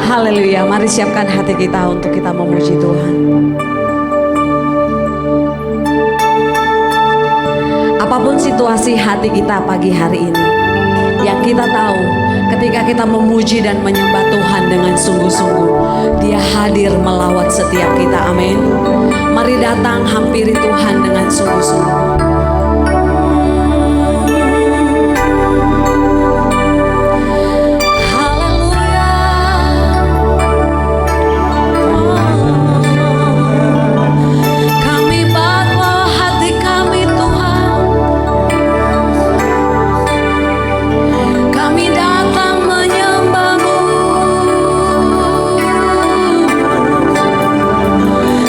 Haleluya, mari siapkan hati kita untuk kita memuji Tuhan. Apapun situasi hati kita pagi hari ini, yang kita tahu ketika kita memuji dan menyembah Tuhan dengan sungguh-sungguh, Dia hadir melawat setiap kita. Amin. Mari datang hampiri Tuhan dengan sungguh-sungguh.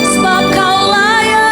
Sebab Kau layak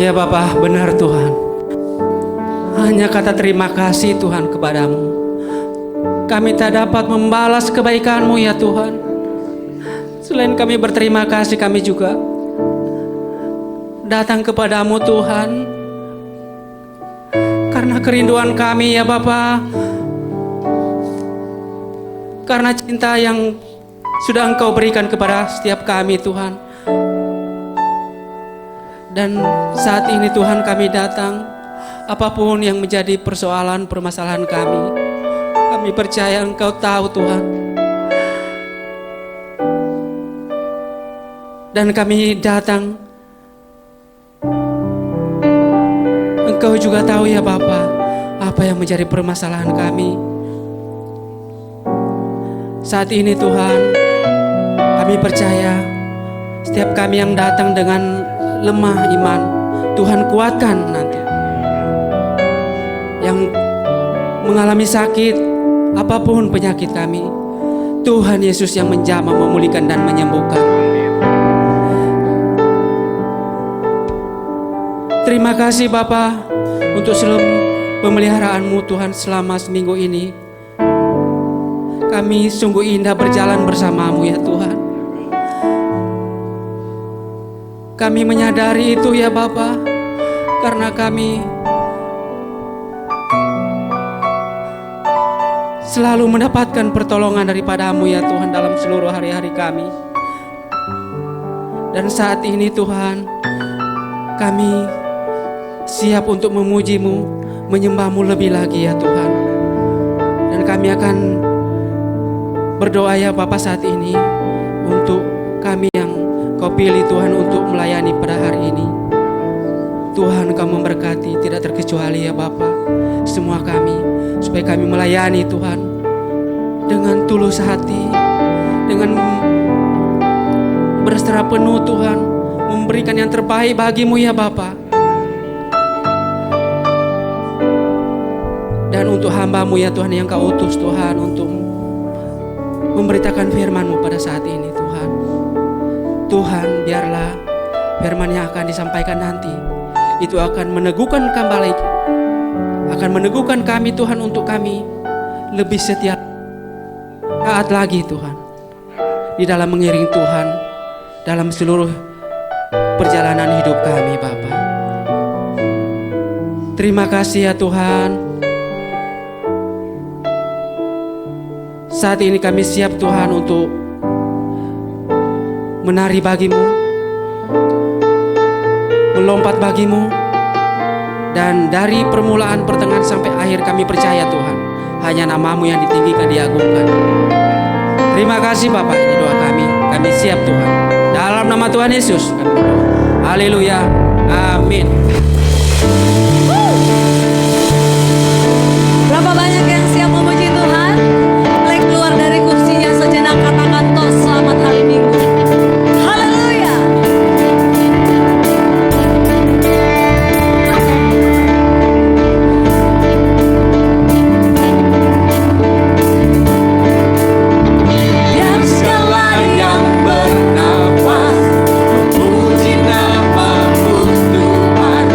Ya Bapa, benar Tuhan. Hanya kata terima kasih Tuhan kepadamu. Kami tak dapat membalas kebaikan-Mu ya Tuhan. Selain kami berterima kasih, kami juga datang kepadamu Tuhan. Karena kerinduan kami ya Bapa, karena cinta yang sudah Engkau berikan kepada setiap kami Tuhan. Dan saat ini Tuhan kami datang, apapun yang menjadi persoalan permasalahan kami percaya Engkau tahu Tuhan. Dan kami datang, Engkau juga tahu ya Bapa, apa yang menjadi permasalahan kami. Saat ini Tuhan, kami percaya setiap kami yang datang dengan lemah iman, Tuhan kuatkan nanti. Yang mengalami sakit, apapun penyakit kami, Tuhan Yesus yang menjamah, memulihkan dan menyembuhkan. Terima kasih Bapa untuk seluruh pemeliharaan-Mu Tuhan selama seminggu ini. Kami sungguh indah berjalan bersama-Mu ya Tuhan. Kami menyadari itu ya Bapa, karena kami selalu mendapatkan pertolongan daripada-Mu ya Tuhan dalam seluruh hari-hari kami. Dan saat ini Tuhan, kami siap untuk memuji-Mu, menyembah-Mu lebih lagi ya Tuhan. Dan kami akan berdoa ya Bapa saat ini untuk kami yang Kau pilih Tuhan untuk melayani pada hari ini. Tuhan Kau memberkati tidak terkecuali ya Bapa semua kami, supaya kami melayani Tuhan dengan tulus hati, dengan berserah penuh Tuhan, memberikan yang terbaik bagi-Mu ya Bapa. Dan untuk hamba-Mu ya Tuhan yang Kau utus Tuhan untuk memberitakan firman-Mu pada saat ini Tuhan. Tuhan, biarlah firman yang akan disampaikan nanti itu akan meneguhkan kembali, akan meneguhkan kami Tuhan, untuk kami lebih setia taat lagi Tuhan di dalam mengiring Tuhan dalam seluruh perjalanan hidup kami Bapa. Terima kasih ya Tuhan. Saat ini kami siap Tuhan untuk menari bagi-Mu, melompat bagi-Mu, dan dari permulaan, pertengahan sampai akhir kami percaya Tuhan, hanya nama-Mu yang ditinggikan, diagungkan. Terima kasih Bapak, ini doa kami siap Tuhan. Dalam nama Tuhan Yesus kami berdoa. Haleluya, amin. Berapa banyak yang siap memuji Tuhan? Boleh keluar dari kursinya sejenak, katakan tos selamat hari Minggu. Haleluya. Biar segala yang bernafas memuji nama-Mu Tuhan.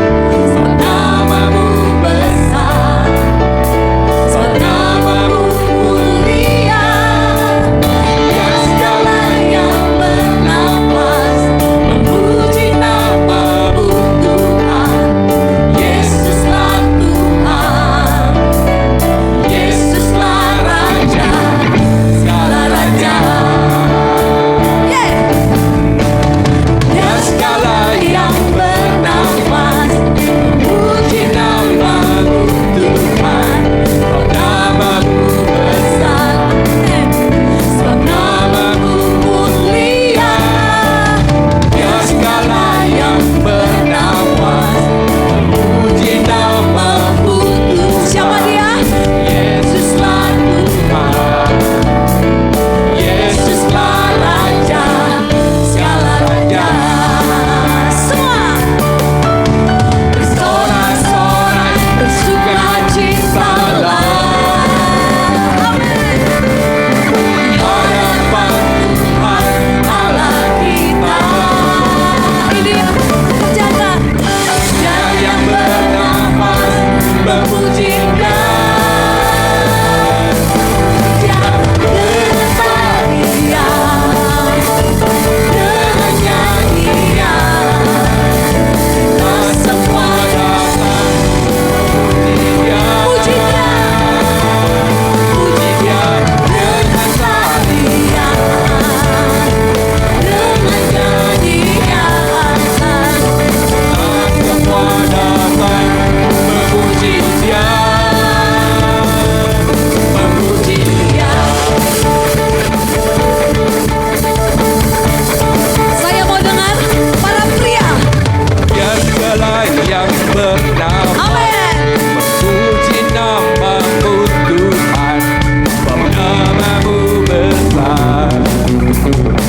nama, Amin. memuji namamu Tuhan. Sebab namamu besar,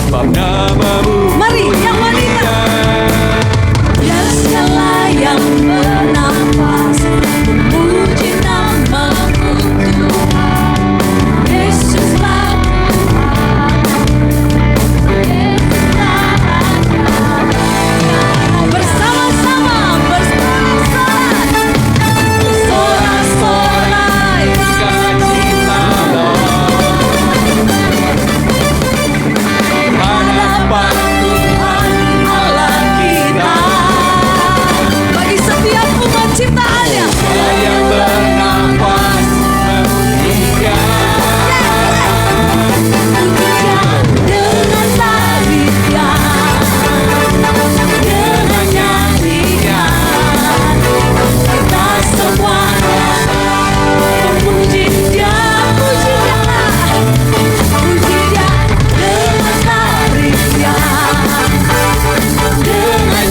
sebab namamu Mari yang wanita. Biar segala yang bernafas memuji namamu Tuhan. Yesuslah bersama-sama bersorak-sorai, bersorak-sorai. hadapan Tuhan Allah kita. Bagi setiap umat ciptaannya. yang bernafas memuji Dia. Pujinya dengan tarian, dengan nyanyian, kita semua memuji Dia, puji Dia, puji Dia dengan tarian, dengan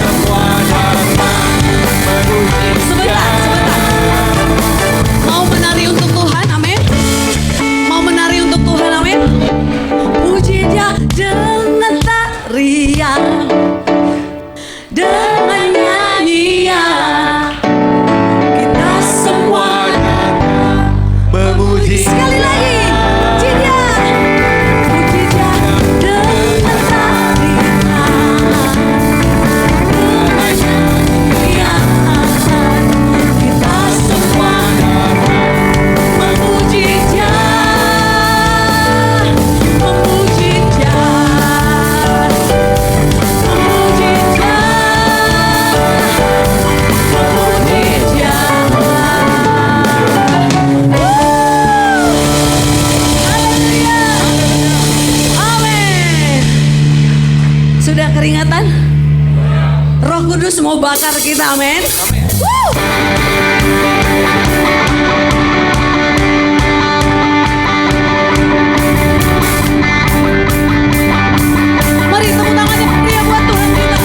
Semua datang memuji sebentar. Mau menari untuk Tuhan, amin. Mau menari untuk Tuhan, amin. Puji Dia dengan tarian, dengan nyanyian, kita semua. memuji Sekali lagi, puji Dia, puji Dia dengan tarian, dengan nyanyian, kita semua memuji Dia, memuji Dia, memuji Dia, memuji Dia. Haleluya. Amin. Sudah keringatan? Roh Kudus mau bakar kita, amin. Woo. Mari tepuk tangan yang meriah buat Tuhan kita.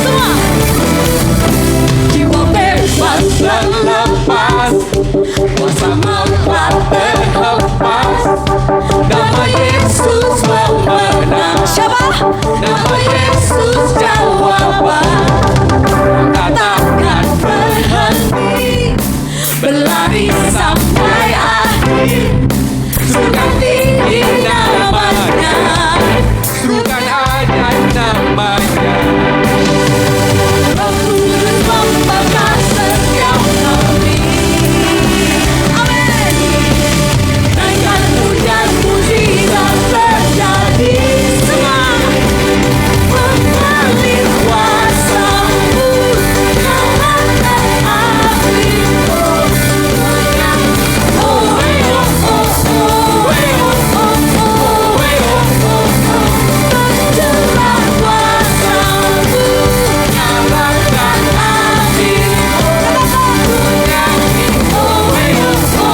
Semua. Jiwa bebas terlepas, kuasa maut telah terhempas. Nama Yesus pemenang, siapa? nama Yesus jawaban. Katakan berhenti, berlari sampai akhir. Serukan tinggi namanya, serukan ajaib namanya. Roh Kudus membakar setiap hati. Amin. Naikkan hujan mujizat terjadi. Semua mengalir kuasa-Mu, nyalakan api-Mu. Oh, oh, oh, oh, oh, oh, oh, oh. Tercurah kuasa-Mu, nyalakan api-Mu. Oh, oh, oh, oh.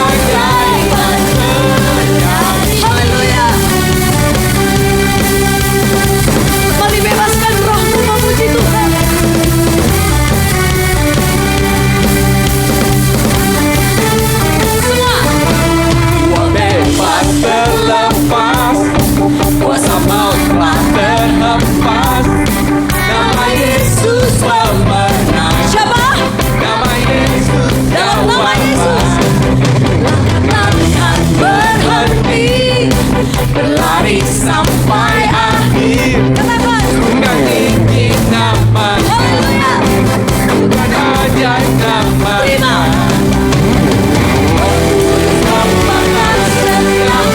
Keajaiban terjadi. Haleluya. Mari bebaskan rohmu memuji Tuhan. Semua. Jiwa bebas terlepas, kuasa maut telah terhempas. Nama Yesus pemenang, Siapa? nama Yesus Dalam nama Yesus. jawaban. Langkah berhenti, Berlari sampai akhir. katakan. Serukan tinggi namanya, Haleluya. serukan ajaib namanya. Terima. Membakar setiap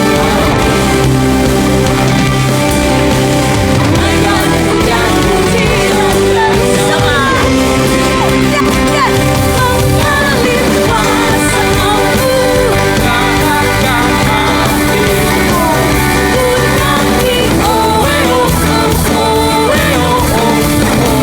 naikkan hujan mujizat bersama. Mengalir kuasa-Mu, Katakan api-Mu, ku nyanyi, oh, oh, oh, oh.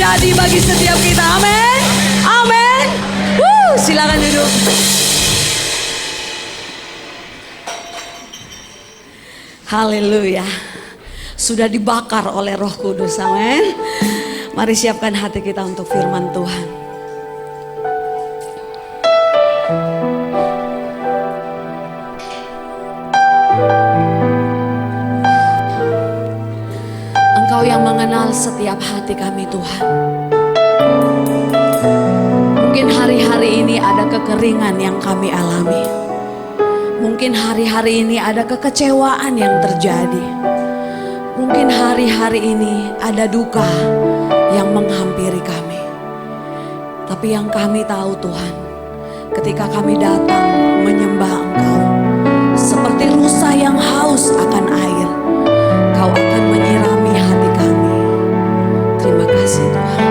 terjadi bagi setiap kita. Amin. Amin. Silakan duduk. Haleluya. Sudah dibakar oleh Roh Kudus. Amin. Mari siapkan hati kita untuk firman Tuhan. Engkau yang mengenal setiap hati kami, Tuhan. Mungkin hari-hari ini ada kekeringan yang kami alami. Mungkin hari-hari ini ada kekecewaan yang terjadi. Mungkin hari-hari ini ada duka yang menghampiri kami. Tapi yang kami tahu, Tuhan, ketika kami datang menyembah Engkau, seperti rusa yang haus akan air, Kau akan menyirami hati kami. Terima kasih, Tuhan.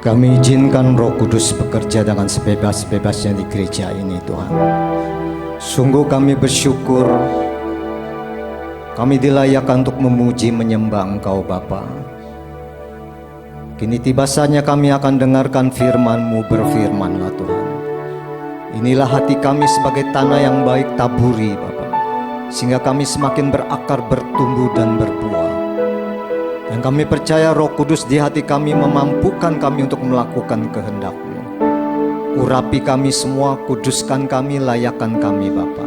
Kami izinkan Roh Kudus bekerja dengan sebebas-bebasnya di gereja ini, Tuhan. Sungguh kami bersyukur kami dilayakkan untuk memuji menyembah Engkau Bapa. Kini tiba saatnya kami akan dengarkan firman-Mu, berfirman-Lah Tuhan. Inilah hati kami sebagai tanah yang baik taburi Bapa, sehingga kami semakin berakar, bertumbuh dan berbuah. Dan kami percaya Roh Kudus di hati kami memampukan kami untuk melakukan kehendak-Mu. Urapi kami semua, kuduskan kami, layakkan kami Bapa.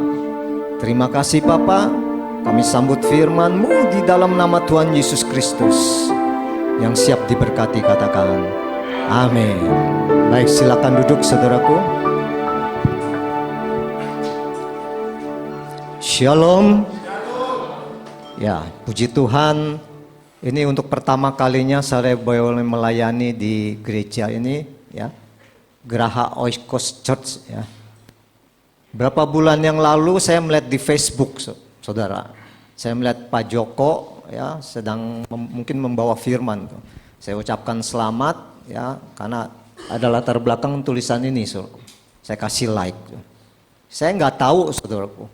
Terima kasih Bapa. Kami sambut firman-Mu di dalam nama Tuhan Yesus Kristus. Yang siap diberkati katakan amin. Baik, silakan duduk saudaraku. Shalom. Ya, puji Tuhan. Ini untuk pertama kalinya saya boleh melayani di gereja ini, ya, Geraha Oikos Church, ya. Berapa bulan yang lalu saya melihat di Facebook, saudara. Saya melihat Pak Joko, ya, sedang mungkin membawa firman. Saya ucapkan selamat, ya, karena ada latar belakang tulisan ini, saudaraku. Saya kasih like. Saya nggak tahu, saudaraku.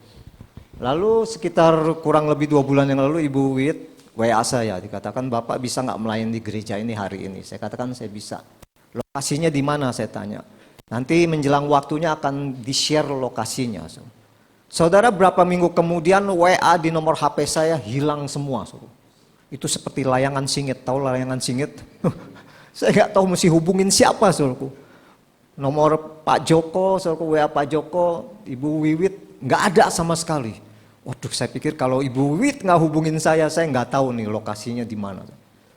Lalu sekitar kurang lebih 2 bulan yang lalu Ibu Wit WA saya, dikatakan Bapak bisa nggak melayani di gereja ini hari ini? Saya katakan saya bisa. Lokasinya di mana? Saya tanya. Nanti menjelang waktunya akan di-share lokasinya. Saudara, berapa minggu kemudian WA di nomor HP saya hilang semua. Itu seperti layangan singit. Tahu layangan singit? Saya nggak tahu mesti hubungin siapa, saudaraku. Nomor Pak Joko, saudaraku, WA Pak Joko, Ibu Wiwit, nggak ada sama sekali. Waduh, saya pikir kalau Ibu Wit nggak hubungin saya nggak tahu nih lokasinya di mana.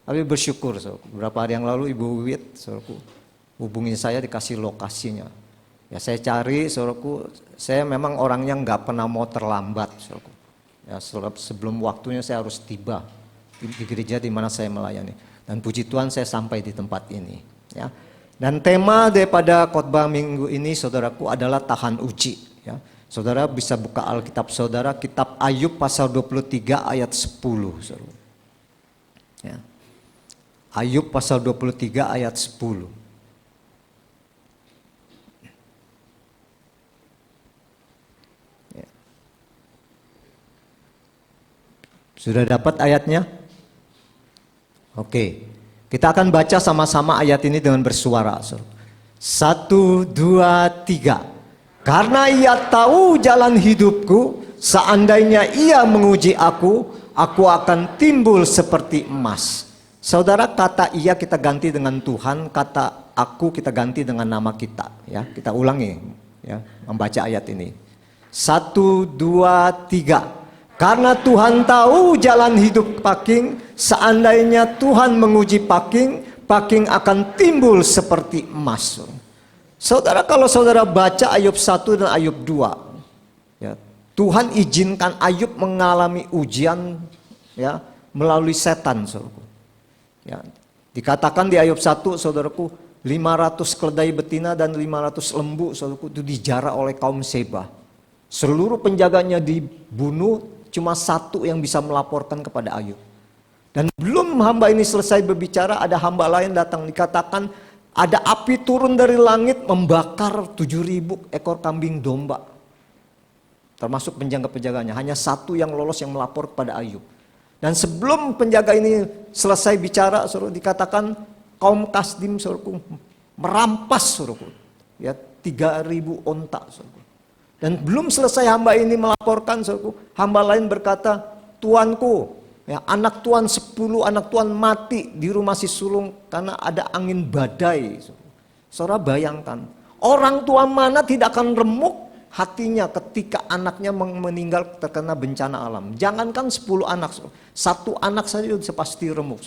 Tapi bersyukur, saudaraku. Beberapa hari yang lalu Ibu Wit, saudaraku, hubungin saya, dikasih lokasinya. Ya saya cari, saudaraku. Saya memang orangnya nggak pernah mau terlambat, saudaraku. Ya sebelum waktunya saya harus tiba di gereja di mana saya melayani. Dan puji Tuhan saya sampai di tempat ini. Ya. Dan tema daripada khotbah minggu ini, saudaraku, adalah tahan uji. Ya. Saudara bisa buka Alkitab saudara, kitab Ayub pasal 23 ayat 10. Saudara. Ya. Ayub pasal 23 ayat 10. Ya. Sudah dapat ayatnya? Oke. Kita akan baca sama-sama ayat ini dengan bersuara. 1, 2, 3. Karena ia tahu jalan hidupku, seandainya ia menguji aku akan timbul seperti emas. Saudara, kata ia kita ganti dengan Tuhan, kata aku kita ganti dengan nama kita. Ya, kita ulangi, ya, membaca ayat ini. 1, 2, 3. Karena Tuhan tahu jalan hidup Paking, seandainya Tuhan menguji Paking akan timbul seperti emas. Saudara, kalau saudara baca Ayub 1 dan Ayub 2, ya, Tuhan izinkan Ayub mengalami ujian, ya, melalui setan, saudaraku. Ya, dikatakan di Ayub 1, saudaraku, 500 keledai betina dan 500 lembu, saudaraku, itu dijara oleh kaum Seba. Seluruh penjaganya dibunuh, cuma 1 yang bisa melaporkan kepada Ayub. Dan belum hamba ini selesai berbicara, ada hamba lain datang, dikatakan ada api turun dari langit membakar 7.000 ekor kambing domba. Termasuk penjaga-penjaganya. Hanya 1 yang lolos yang melapor kepada Ayub. Dan sebelum penjaga ini selesai bicara, saudara, dikatakan kaum Kasdim, saudaraku, merampas, saudaraku, ya, 3.000 onta, saudaraku. Dan belum selesai hamba ini melaporkan, saudaraku, hamba lain berkata, Tuanku, ya, anak Tuan 10 anak Tuan mati di rumah si sulung karena ada angin badai. Saudara bayangkan, orang tua mana tidak akan remuk hatinya ketika anaknya meninggal terkena bencana alam. Jangankan 10 anak, 1 anak saja sudah pasti remuk.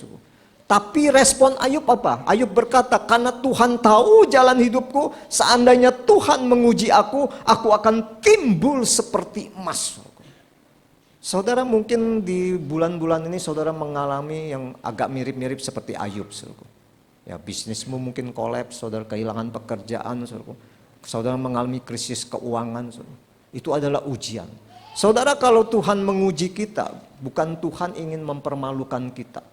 Tapi respon Ayub apa? Ayub berkata, karena Tuhan tahu jalan hidupku, seandainya Tuhan menguji aku akan timbul seperti emas. Saudara, mungkin di bulan-bulan ini saudara mengalami yang agak mirip-mirip seperti Ayub. Ya, bisnismu mungkin kolaps, saudara kehilangan pekerjaan, saudara mengalami krisis keuangan. Itu adalah ujian. Saudara, kalau Tuhan menguji kita, bukan Tuhan ingin mempermalukan kita.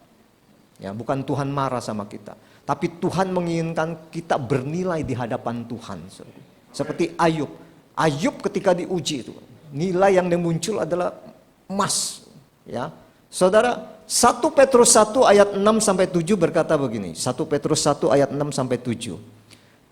Ya, bukan Tuhan marah sama kita, tapi Tuhan menginginkan kita bernilai di hadapan Tuhan. Seperti Ayub. Ayub ketika diuji itu, nilai yang muncul adalah emas. Ya, saudara, 1 Petrus 1 ayat 6 sampai 7 berkata begini. 1 Petrus 1 ayat 6 sampai 7.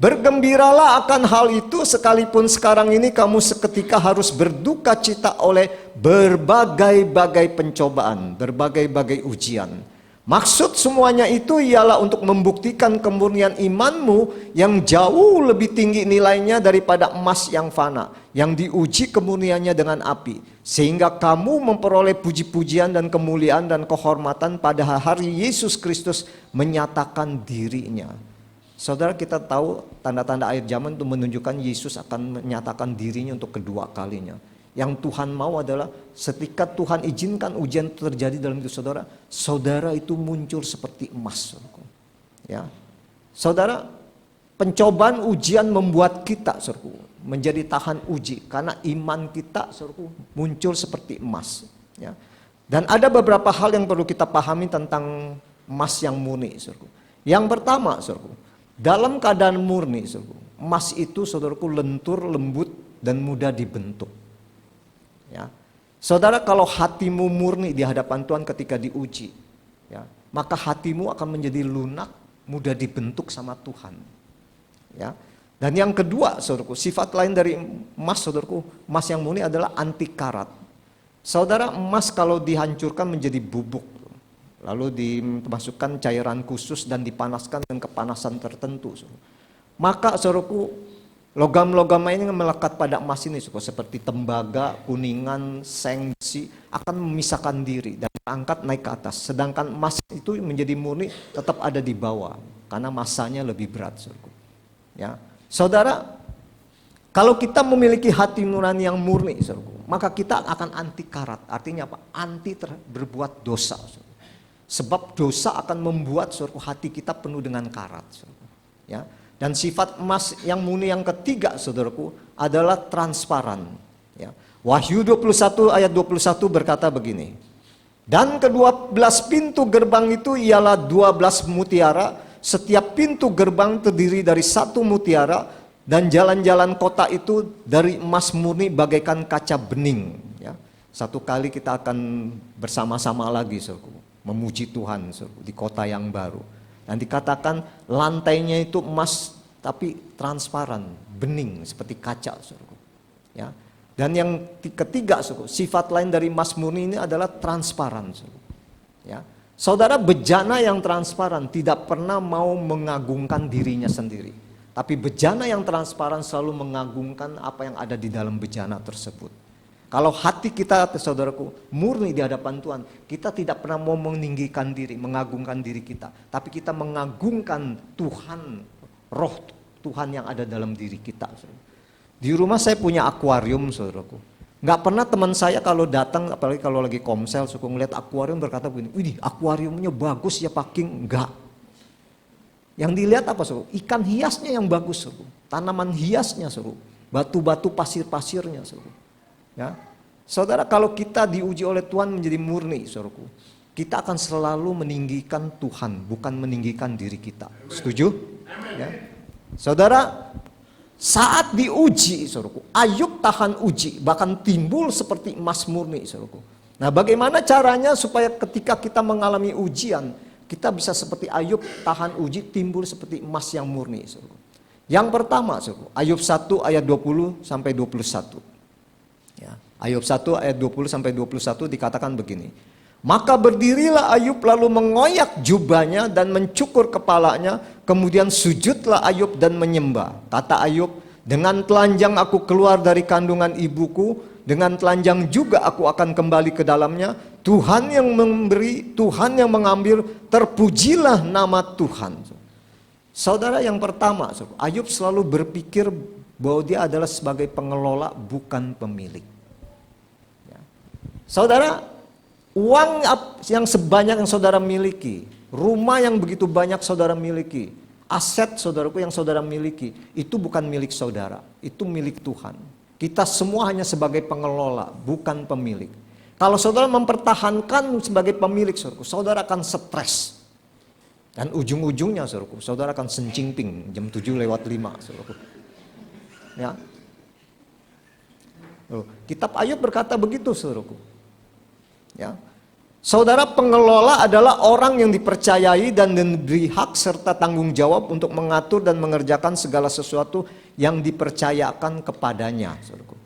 Bergembiralah akan hal itu sekalipun sekarang ini kamu seketika harus berduka cita oleh berbagai-bagai pencobaan, berbagai-bagai ujian. Maksud semuanya itu ialah untuk membuktikan kemurnian imanmu yang jauh lebih tinggi nilainya daripada emas yang fana, yang diuji kemurniannya dengan api, sehingga kamu memperoleh puji-pujian dan kemuliaan dan kehormatan pada hari Yesus Kristus menyatakan dirinya. Saudara, kita tahu tanda-tanda akhir zaman itu menunjukkan Yesus akan menyatakan dirinya untuk kedua kalinya. Yang Tuhan mau adalah ketika Tuhan izinkan ujian terjadi dalam hidup saudara, saudara itu muncul seperti emas. Ya, saudara, pencobaan ujian membuat kita menjadi tahan uji karena iman kita muncul seperti emas. Ya, dan ada beberapa hal yang perlu kita pahami tentang emas yang murni. Yang pertama, dalam keadaan murni, emas itu saudaraku lentur, lembut, dan mudah dibentuk. Ya, saudara, kalau hatimu murni di hadapan Tuhan ketika diuji, ya, maka hatimu akan menjadi lunak, mudah dibentuk sama Tuhan. Ya, dan yang kedua, saudaraku, sifat lain dari emas, saudaraku, emas yang murni adalah anti karat. Saudara, emas kalau dihancurkan menjadi bubuk, lalu dimasukkan cairan khusus dan dipanaskan dengan kepanasan tertentu, maka saudaraku, logam-logam ini melekat pada emas ini, seperti tembaga, kuningan, seng, besi, akan memisahkan diri dan angkat naik ke atas. Sedangkan emas itu menjadi murni tetap ada di bawah karena masanya lebih berat. Ya, saudara, kalau kita memiliki hati nurani yang murni, maka kita akan anti karat. Artinya apa? Anti berbuat dosa. Sebab dosa akan membuat hati kita penuh dengan karat. Ya. Dan sifat emas yang murni yang ketiga, saudaraku, adalah transparan. Ya. Wahyu 21 ayat 21 berkata begini. Dan ke-12 pintu gerbang itu ialah 12 mutiara. Setiap pintu gerbang terdiri dari 1 mutiara. Dan jalan-jalan kota itu dari emas murni bagaikan kaca bening. Ya. Satu kali kita akan bersama-sama lagi, saudaraku, memuji Tuhan di kota yang baru. Dan dikatakan lantainya itu emas tapi transparan, bening seperti kaca. Ya. Dan yang ketiga, sifat lain dari emas murni ini adalah transparan. Ya. Saudara, bejana yang transparan tidak pernah mau mengagungkan dirinya sendiri. Tapi bejana yang transparan selalu mengagungkan apa yang ada di dalam bejana tersebut. Kalau hati kita, saudaraku, murni di hadapan Tuhan, kita tidak pernah mau meninggikan diri, mengagungkan diri kita. Tapi kita mengagungkan Tuhan, roh Tuhan yang ada dalam diri kita. Di rumah saya punya akuarium, saudaraku. Nggak pernah teman saya kalau datang, apalagi kalau lagi komsel, suka ngeliat akuarium berkata begini, "Wih, akuariumnya bagus ya Pak King." Enggak. Yang dilihat apa, saudara? Ikan hiasnya yang bagus, saudara. Tanaman hiasnya, saudara. Batu-batu pasir-pasirnya, saudara. Ya, saudara, kalau kita diuji oleh Tuhan menjadi murni, saudaraku, kita akan selalu meninggikan Tuhan, bukan meninggikan diri kita. Setuju? Ya. Saudara, saat diuji, saudaraku, Ayub tahan uji, bahkan timbul seperti emas murni, saudaraku. Nah, bagaimana caranya supaya ketika kita mengalami ujian, kita bisa seperti Ayub tahan uji, timbul seperti emas yang murni, saudaraku. Yang pertama, saudaraku, Ayub 1 ayat 20 sampai 21. Ya, Ayub 1 ayat 20 sampai 21 dikatakan begini. Maka berdirilah Ayub lalu mengoyak jubahnya dan mencukur kepalanya, kemudian sujudlah Ayub dan menyembah. Kata Ayub, dengan telanjang aku keluar dari kandungan ibuku, dengan telanjang juga aku akan kembali ke dalamnya. Tuhan yang memberi, Tuhan yang mengambil, terpujilah nama Tuhan. Saudara, yang pertama, Ayub selalu berpikir bahwa dia adalah sebagai pengelola, bukan pemilik. Ya. Saudara, uang yang sebanyak yang saudara miliki, rumah yang begitu banyak saudara miliki, aset saudaraku yang saudara miliki, itu bukan milik saudara, itu milik Tuhan. Kita semua hanya sebagai pengelola, bukan pemilik. Kalau saudara mempertahankan sebagai pemilik, saudara akan stres. Dan ujung-ujungnya saudaraku, saudara akan sencingping jam 7:05 saudaraku. Ya. Kitab Ayub berkata begitu saudaraku. Ya. Saudara, pengelola adalah orang yang dipercayai dan diberi hak serta tanggung jawab untuk mengatur dan mengerjakan segala sesuatu yang dipercayakan kepadanya, saudaraku.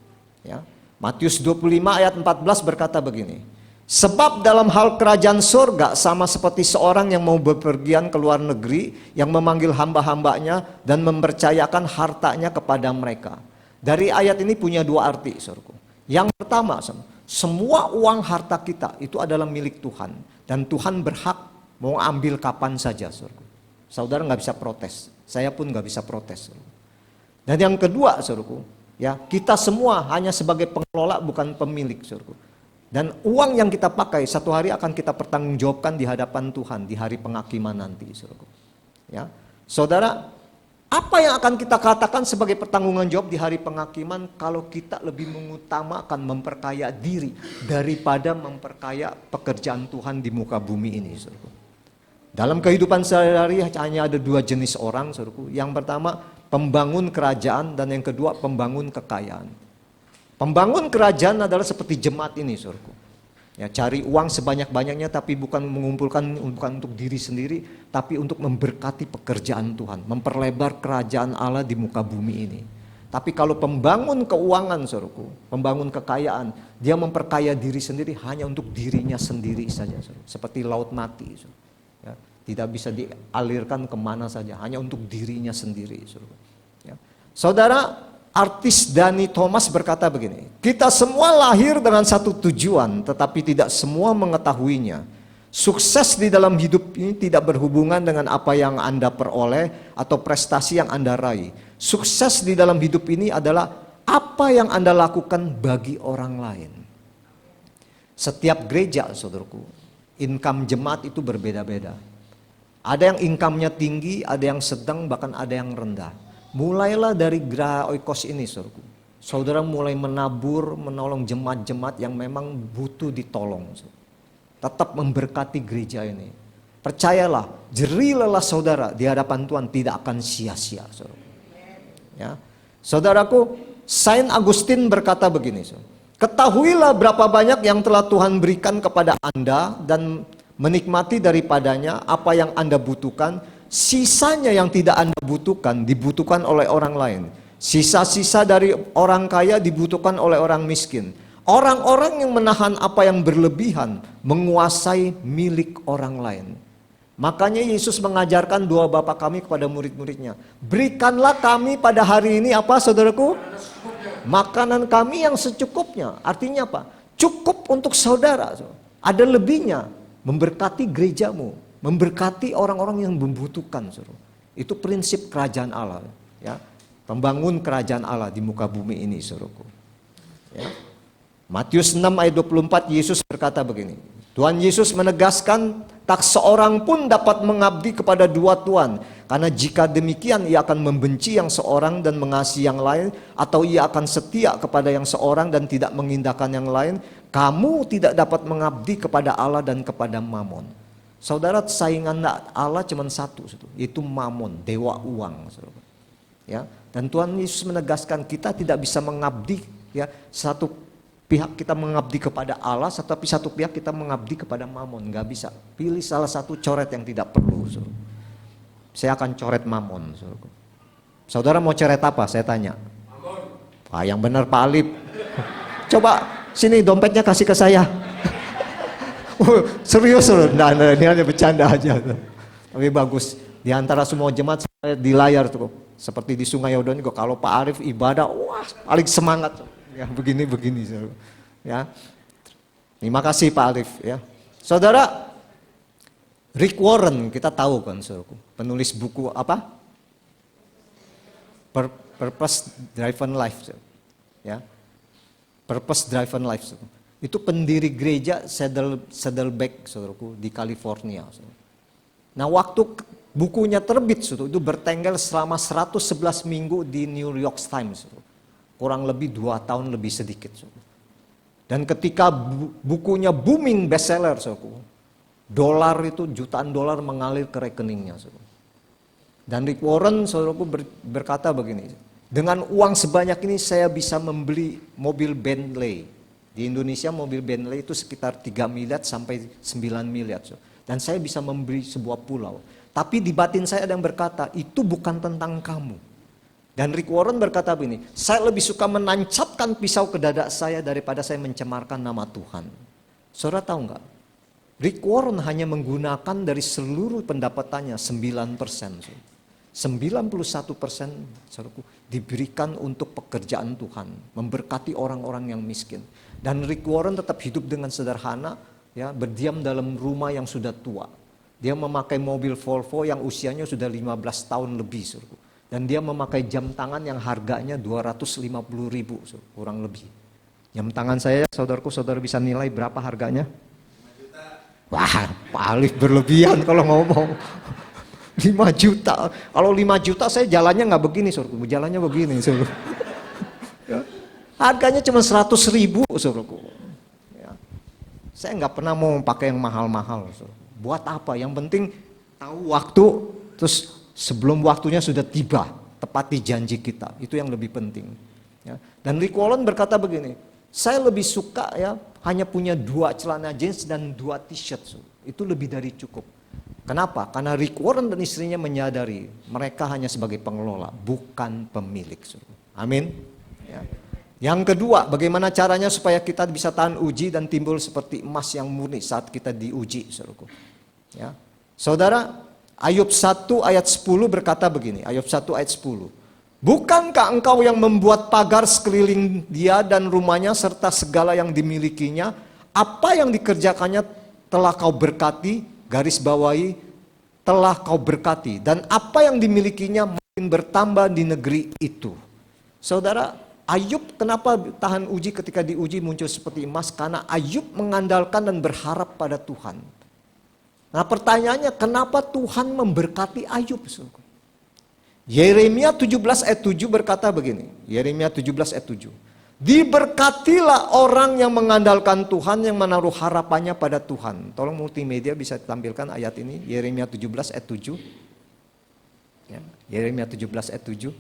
Ya. Matius 25 ayat 14 berkata begini. Sebab dalam hal kerajaan surga sama seperti seorang yang mau bepergian ke luar negeri, yang memanggil hamba-hambanya dan mempercayakan hartanya kepada mereka. Dari ayat ini punya dua arti, saudaraku. Yang pertama, semua uang harta kita itu adalah milik Tuhan. Dan Tuhan berhak mau ambil kapan saja, saudaraku. Saudara nggak bisa protes, saya pun nggak bisa protes, saudaraku. Dan yang kedua, saudaraku, ya, kita semua hanya sebagai pengelola, bukan pemilik, saudaraku. Dan uang yang kita pakai satu hari akan kita pertanggungjawabkan di hadapan Tuhan di hari penghakiman nanti, saudaraku. Ya, saudara, apa yang akan kita katakan sebagai pertanggungan jawab di hari penghakiman kalau kita lebih mengutamakan memperkaya diri daripada memperkaya pekerjaan Tuhan di muka bumi ini, saudaraku. Dalam kehidupan sehari-hari hanya ada dua jenis orang, saudaraku. Yang pertama, pembangun kerajaan, dan yang kedua, pembangun kekayaan. Pembangun kerajaan adalah seperti jemaat ini, saudaraku. Ya, cari uang sebanyak-banyaknya tapi bukan mengumpulkan bukan untuk diri sendiri, tapi untuk memberkati pekerjaan Tuhan, memperlebar kerajaan Allah di muka bumi ini. Tapi kalau pembangun keuangan, saudaraku, pembangun kekayaan, dia memperkaya diri sendiri hanya untuk dirinya sendiri saja, saudaraku. Seperti laut mati, saudaraku. Ya, tidak bisa dialirkan kemana saja, hanya untuk dirinya sendiri, saudaraku. Ya. Saudara, artis Danny Thomas berkata begini, kita semua lahir dengan satu tujuan, tetapi tidak semua mengetahuinya. Sukses di dalam hidup ini tidak berhubungan dengan apa yang Anda peroleh atau prestasi yang Anda raih. Sukses di dalam hidup ini adalah apa yang Anda lakukan bagi orang lain. Setiap gereja, saudaraku, income jemaat itu berbeda-beda. Ada yang income-nya tinggi, ada yang sedang, bahkan ada yang rendah. Mulailah dari Geraha Oikos ini, saudaraku. Saudara mulai menabur, menolong jemaat-jemaat yang memang butuh ditolong. Tetap memberkati gereja ini. Percayalah, jerih lelah saudara di hadapan Tuhan tidak akan sia-sia, saudaraku. Ya. Saudaraku, Saint Augustine berkata begini, saudara. Ketahuilah berapa banyak yang telah Tuhan berikan kepada Anda dan menikmati daripadanya apa yang Anda butuhkan. Sisanya yang tidak Anda butuhkan dibutuhkan oleh orang lain. Sisa-sisa dari orang kaya dibutuhkan oleh orang miskin. Orang-orang yang menahan apa yang berlebihan menguasai milik orang lain. Makanya Yesus mengajarkan doa Bapa kami kepada murid-muridnya. Berikanlah kami pada hari ini apa, saudaraku? Makanan kami yang secukupnya. Artinya apa? Cukup untuk saudara. Ada lebihnya. Memberkati gerejamu, memberkati orang-orang yang membutuhkan, saudara. Itu prinsip kerajaan Allah, ya. Pembangun kerajaan Allah di muka bumi ini, saudaraku. Ya. Matius 6 ayat 24, Yesus berkata begini. Tuhan Yesus menegaskan, tak seorang pun dapat mengabdi kepada dua tuan, karena jika demikian ia akan membenci yang seorang dan mengasihi yang lain, atau ia akan setia kepada yang seorang dan tidak mengindahkan yang lain. Kamu tidak dapat mengabdi kepada Allah dan kepada Mamon. Saudara, saingan Allah cuma satu, yaitu Mamon, dewa uang. Saudara. Ya, dan Tuhan Yesus menegaskan kita tidak bisa mengabdi, ya, satu pihak kita mengabdi kepada Allah, tapi satu pihak kita mengabdi kepada Mamon, nggak bisa. Pilih salah satu, coret yang tidak perlu. Saudara. Saya akan coret Mamon. Saudara. Saudara mau coret apa? Saya tanya. Ah, yang benar Pak Alip. Coba sini dompetnya kasih ke saya. Serius loh, nah, ini hanya bercanda aja. Tapi bagus. Di antara semua jemaat di layar tuh, seperti di Sungai Yordan juga, kalau Pak Arif ibadah, wah paling semangat. Ya begini. Ya. Terima kasih Pak Arif. Ya. Saudara, Rick Warren kita tahu kan, saudaraku, penulis buku apa? Purpose Driven Life. Ya. Purpose Driven Life. Itu pendiri gereja Saddleback, saudaraku, di California. Saudara. Nah, waktu bukunya terbit, saudara, itu bertengger selama 111 minggu di New York Times. Saudara. Kurang lebih 2 tahun lebih sedikit. Saudara. Dan ketika bukunya booming bestseller, saudaraku, Dolar itu, jutaan dolar mengalir ke rekeningnya. Saudara. Dan Rick Warren, saudaraku, berkata begini, dengan uang sebanyak ini saya bisa membeli mobil Bentley. Di Indonesia mobil Bentley itu sekitar 3 miliar sampai 9 miliar. Dan saya bisa membeli sebuah pulau. Tapi di batin saya ada yang berkata, itu bukan tentang kamu. Dan Rick Warren berkata begini, saya lebih suka menancapkan pisau ke dada saya daripada saya mencemarkan nama Tuhan. Saudara tahu nggak? Rick Warren hanya menggunakan dari seluruh pendapatannya 9%. 91% saudaraku diberikan untuk pekerjaan Tuhan, memberkati orang-orang yang miskin. Dan Rick Warren tetap hidup dengan sederhana, ya, berdiam dalam rumah yang sudah tua. Dia memakai mobil Volvo yang usianya sudah 15 tahun lebih, saudaraku. Dan dia memakai jam tangan yang harganya 250.000, kurang lebih. Jam tangan saya, saudaraku, saudara bisa nilai berapa harganya? 5 juta. Wah, paling berlebihan kalau ngomong. 5 juta. Kalau 5 juta saya jalannya nggak begini, saudaraku. Jalannya begini, saudaraku. Ya. Harganya cuma 100.000, saudaraku. Ya. Saya nggak pernah mau pakai yang mahal-mahal, saudaraku. Buat apa? Yang penting tahu waktu, terus sebelum waktunya sudah tiba, tepati janji kita. Itu yang lebih penting. Ya. Dan Rick Warren berkata begini, saya lebih suka ya hanya punya 2 celana jeans dan 2 t-shirt. Itu lebih dari cukup. Kenapa? Karena Rick Warren dan istrinya menyadari mereka hanya sebagai pengelola, bukan pemilik. Amin. Ya. Yang kedua, bagaimana caranya supaya kita bisa tahan uji dan timbul seperti emas yang murni saat kita diuji. Ya. Saudara, Ayub 1 ayat 10 berkata begini, Ayub 1 ayat 10. Bukankah engkau yang membuat pagar sekeliling dia dan rumahnya serta segala yang dimilikinya? Apa yang dikerjakannya telah kau berkati, garis bawahi, telah kau berkati, dan apa yang dimilikinya makin bertambah di negeri itu. Saudara, Ayub kenapa tahan uji ketika diuji muncul seperti emas? Karena Ayub mengandalkan dan berharap pada Tuhan. Nah pertanyaannya, kenapa Tuhan memberkati Ayub? Yeremia 17 ayat 7 berkata begini, Yeremia 17 ayat 7. Diberkatilah orang yang mengandalkan Tuhan, yang menaruh harapannya pada Tuhan. Tolong multimedia bisa tampilkan ayat ini, Yeremia 17 ayat 7. Ya, Yeremia 17 ayat 7.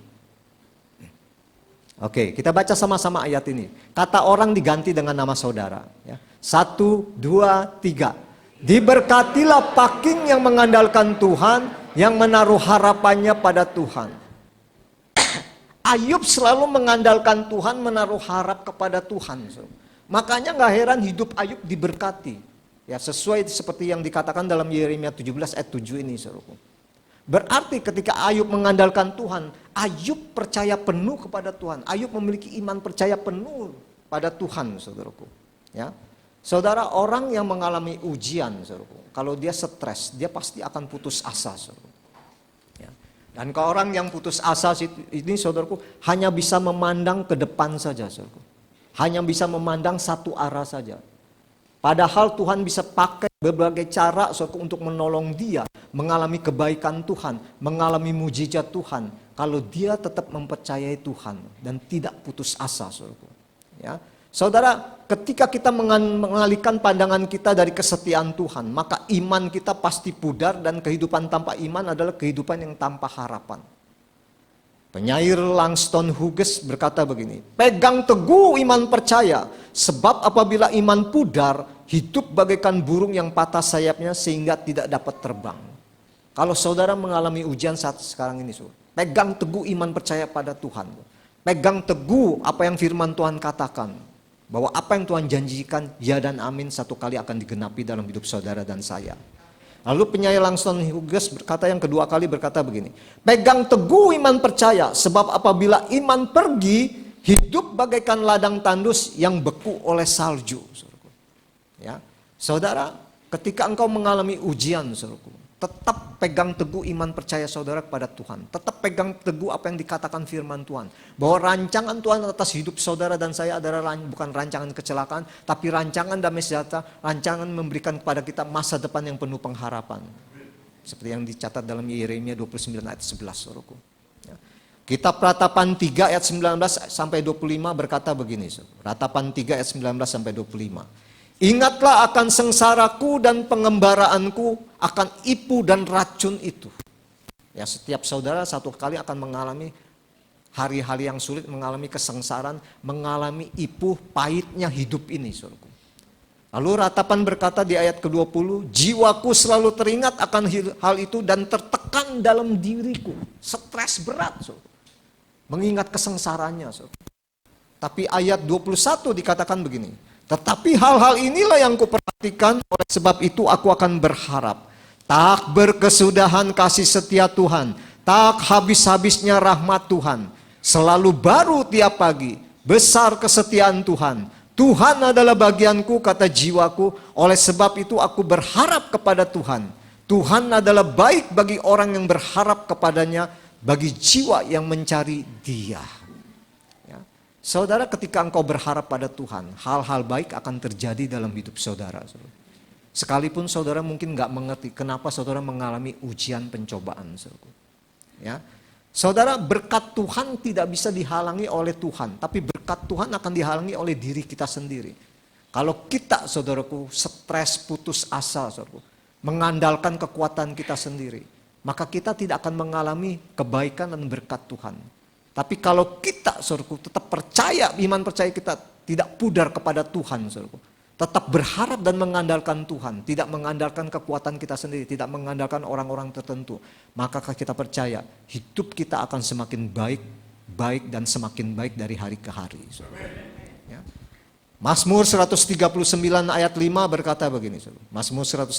Oke, kita baca sama-sama ayat ini. Kata orang diganti dengan nama saudara. Ya. 1, 2, 3. Diberkatilah paking yang mengandalkan Tuhan, yang menaruh harapannya pada Tuhan. Ayub selalu mengandalkan Tuhan, menaruh harap kepada Tuhan. Makanya gak heran hidup Ayub diberkati. Ya, sesuai seperti yang dikatakan dalam Yeremia 17 ayat 7 ini, saudaraku. Berarti ketika Ayub mengandalkan Tuhan, Ayub percaya penuh kepada Tuhan. Ayub memiliki iman percaya penuh pada Tuhan, saudaraku. Ya. Saudara, orang yang mengalami ujian, saudaraku, kalau dia stres, dia pasti akan putus asa, saudaraku. Dan ke orang yang putus asa ini, saudaraku, hanya bisa memandang ke depan saja, saudaraku. Hanya bisa memandang satu arah saja. Padahal Tuhan bisa pakai berbagai cara, saudaraku, untuk menolong dia mengalami kebaikan Tuhan, mengalami mujizat Tuhan, kalau dia tetap mempercayai Tuhan dan tidak putus asa, saudaraku. Ya. Saudara, ketika kita mengalihkan pandangan kita dari kesetiaan Tuhan, maka iman kita pasti pudar, dan kehidupan tanpa iman adalah kehidupan yang tanpa harapan. Penyair Langston Hughes berkata begini, pegang teguh iman percaya, sebab apabila iman pudar, hidup bagaikan burung yang patah sayapnya sehingga tidak dapat terbang. Kalau saudara mengalami ujian saat sekarang ini, pegang teguh iman percaya pada Tuhan. Pegang teguh apa yang firman Tuhan katakan. Bahwa apa yang Tuhan janjikan, ya dan amin, satu kali akan digenapi dalam hidup saudara dan saya. Lalu penyair Langston Hughes berkata yang kedua kali berkata begini, pegang teguh iman percaya, sebab apabila iman pergi, hidup bagaikan ladang tandus yang beku oleh salju. Ya, saudara, ketika engkau mengalami ujian, saudaraku, tetap pegang teguh iman percaya saudara kepada Tuhan. Tetap pegang teguh apa yang dikatakan firman Tuhan. Bahwa rancangan Tuhan atas hidup saudara dan saya adalah bukan rancangan kecelakaan, tapi rancangan damai sejahtera, rancangan memberikan kepada kita masa depan yang penuh pengharapan. Seperti yang dicatat dalam Yeremia 29 ayat 11, saudaraku. Ya. Kitab Ratapan 3 ayat 19 sampai 25 berkata begini, saudara. Ratapan 3 ayat 19 sampai 25. Ingatlah akan sengsaraku dan pengembaraanku, akan ipu dan racun itu. Ya, setiap saudara satu kali akan mengalami hari-hari yang sulit, mengalami kesengsaraan, mengalami ipu pahitnya hidup ini, saudaraku. Lalu ratapan berkata di ayat ke-20, jiwaku selalu teringat akan hal itu dan tertekan dalam diriku. Stres berat, saudaraku. Mengingat kesengsaraannya, saudaraku. Tapi ayat 21 dikatakan begini, tetapi hal-hal inilah yang kuperhatikan, oleh sebab itu aku akan berharap. Tak berkesudahan kasih setia Tuhan, tak habis-habisnya rahmat Tuhan. Selalu baru tiap pagi, besar kesetiaan Tuhan. Tuhan adalah bagianku, kata jiwaku, oleh sebab itu aku berharap kepada Tuhan. Tuhan adalah baik bagi orang yang berharap kepadanya, bagi jiwa yang mencari Dia. Ya. Saudara, ketika engkau berharap pada Tuhan, hal-hal baik akan terjadi dalam hidup saudara. Sekalipun saudara mungkin gak mengerti kenapa saudara mengalami ujian pencobaan. Ya. Saudara, berkat Tuhan tidak bisa dihalangi oleh Tuhan, tapi berkat Tuhan akan dihalangi oleh diri kita sendiri. Kalau kita, saudaraku, stres, putus asa, saudaraku, mengandalkan kekuatan kita sendiri, maka kita tidak akan mengalami kebaikan dan berkat Tuhan. Tapi kalau kita, saudaraku, tetap percaya, iman percaya kita tidak pudar kepada Tuhan, saudaraku, tetap berharap dan mengandalkan Tuhan, tidak mengandalkan kekuatan kita sendiri, tidak mengandalkan orang-orang tertentu, maka kita percaya hidup kita akan semakin baik dan semakin baik dari hari ke hari. Ya. Mazmur 139 ayat 5 berkata begini, Mazmur 139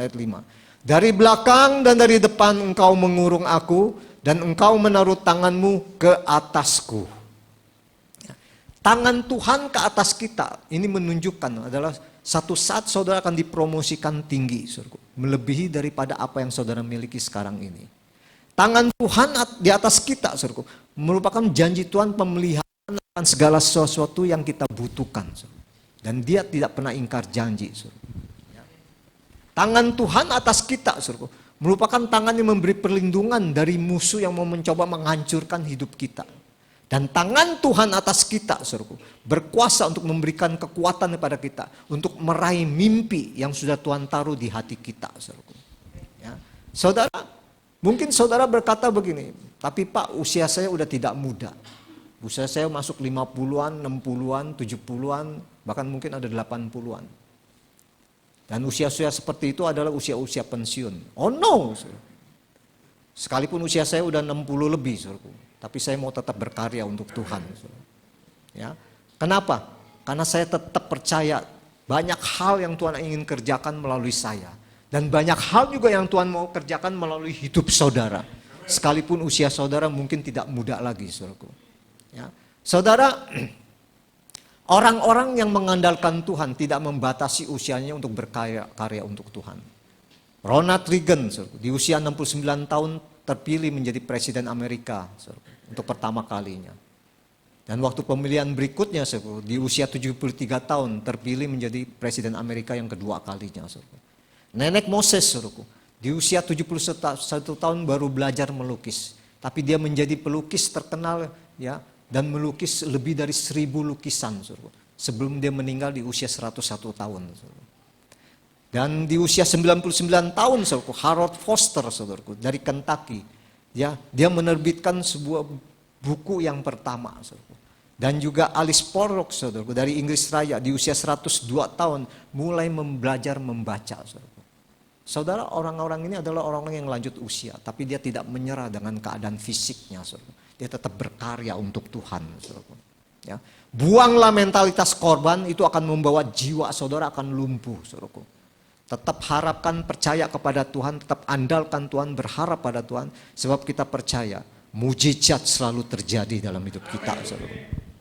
ayat 5. Dari belakang dan dari depan engkau mengurung aku, dan engkau menaruh tanganmu ke atasku. Tangan Tuhan ke atas kita, ini menunjukkan adalah satu saat saudara akan dipromosikan tinggi, melebihi daripada apa yang saudara miliki sekarang ini. Tangan Tuhan di atas kita, merupakan janji Tuhan pemeliharaan akan segala sesuatu yang kita butuhkan. Dan Dia tidak pernah ingkar janji. Tangan Tuhan atas kita, merupakan tangan yang memberi perlindungan dari musuh yang mau mencoba menghancurkan hidup kita. Dan tangan Tuhan atas kita, saudaraku, berkuasa untuk memberikan kekuatan kepada kita, untuk meraih mimpi yang sudah Tuhan taruh di hati kita, saudaraku. Ya. Saudara, mungkin saudara berkata begini, tapi Pak, usia saya udah tidak muda. Usia saya masuk 50-an, 60-an, 70-an, bahkan mungkin ada 80-an. Dan usia-usia seperti itu adalah usia-usia pensiun. Oh no, saudara. Sekalipun usia saya udah 60 lebih, saudaraku. Tapi saya mau tetap berkarya untuk Tuhan. Ya. Kenapa? Karena saya tetap percaya banyak hal yang Tuhan ingin kerjakan melalui saya. Dan banyak hal juga yang Tuhan mau kerjakan melalui hidup saudara. Sekalipun usia saudara mungkin tidak muda lagi, saudaraku. Ya. Saudara, orang-orang yang mengandalkan Tuhan tidak membatasi usianya untuk berkarya untuk Tuhan. Ronald Reagan, saudaraku, di usia 69 tahun terpilih menjadi Presiden Amerika, saudaraku, untuk pertama kalinya. Dan waktu pemilihan berikutnya, saudaraku, di usia 73 tahun terpilih menjadi Presiden Amerika yang kedua kalinya. Saudaraku. Nenek Moses, saudaraku, di usia 71 tahun baru belajar melukis. Tapi dia menjadi pelukis terkenal, ya, dan melukis lebih dari 1000 lukisan, saudaraku, sebelum dia meninggal di usia 101 tahun. Saudaraku. Dan di usia 99 tahun, saudaraku, Harold Foster, saudaraku, dari Kentucky, ya, dia menerbitkan sebuah buku yang pertama, saudaraku. Dan juga Alice Pollock, saudaraku, dari Inggris Raya, di usia 102 tahun mulai belajar membaca, saudaraku. Saudara, orang-orang ini adalah orang-orang yang lanjut usia, tapi dia tidak menyerah dengan keadaan fisiknya, saudaraku. Dia tetap berkarya untuk Tuhan, saudaraku. Ya. Buanglah mentalitas korban, itu akan membawa jiwa saudara akan lumpuh, saudaraku. Tetap harapkan, percaya kepada Tuhan, tetap andalkan Tuhan, berharap pada Tuhan, sebab kita percaya mujizat selalu terjadi dalam hidup kita.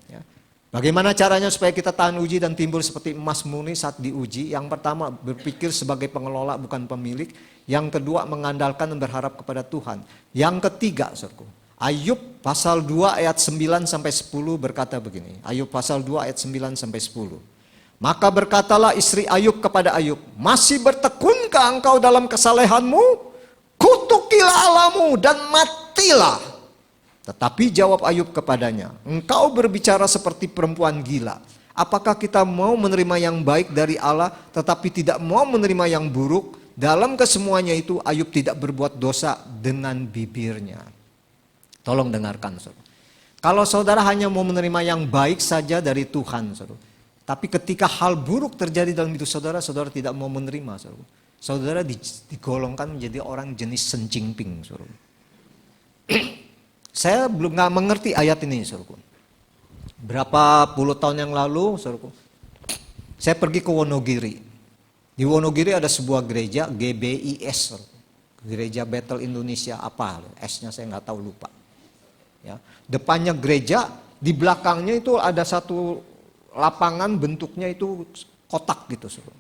Ya. Bagaimana caranya supaya kita tahan uji dan timbul seperti emas murni saat diuji? Yang pertama, berpikir sebagai pengelola bukan pemilik. Yang kedua, mengandalkan dan berharap kepada Tuhan. Yang ketiga, saudaraku, Ayub pasal 2 ayat 9 sampai 10 berkata begini. Ayub pasal 2 ayat 9 sampai 10. Maka berkatalah istri Ayub kepada Ayub, masih bertekunkah engkau dalam kesalehanmu? Kutukilah Allahmu dan matilah. Tetapi jawab Ayub kepadanya, engkau berbicara seperti perempuan gila. Apakah kita mau menerima yang baik dari Allah tetapi tidak mau menerima yang buruk? Dalam kesemuanya itu Ayub tidak berbuat dosa dengan bibirnya. Tolong dengarkan, saudara. Kalau saudara hanya mau menerima yang baik saja dari Tuhan, saudara, tapi ketika hal buruk terjadi dalam hidup saudara, saudara tidak mau menerima, saudara. Saudara digolongkan menjadi orang jenis sencingping, saudara. Saya belum nggak mengerti ayat ini, saudara. Berapa puluh tahun yang lalu, saudara, saya pergi ke Wonogiri. Di Wonogiri ada sebuah gereja, GBIS, saudara. Gereja Bethel Indonesia apa? S-nya saya nggak tahu, lupa. Ya, depannya gereja, di belakangnya itu ada satu lapangan bentuknya itu kotak gitu, saudara.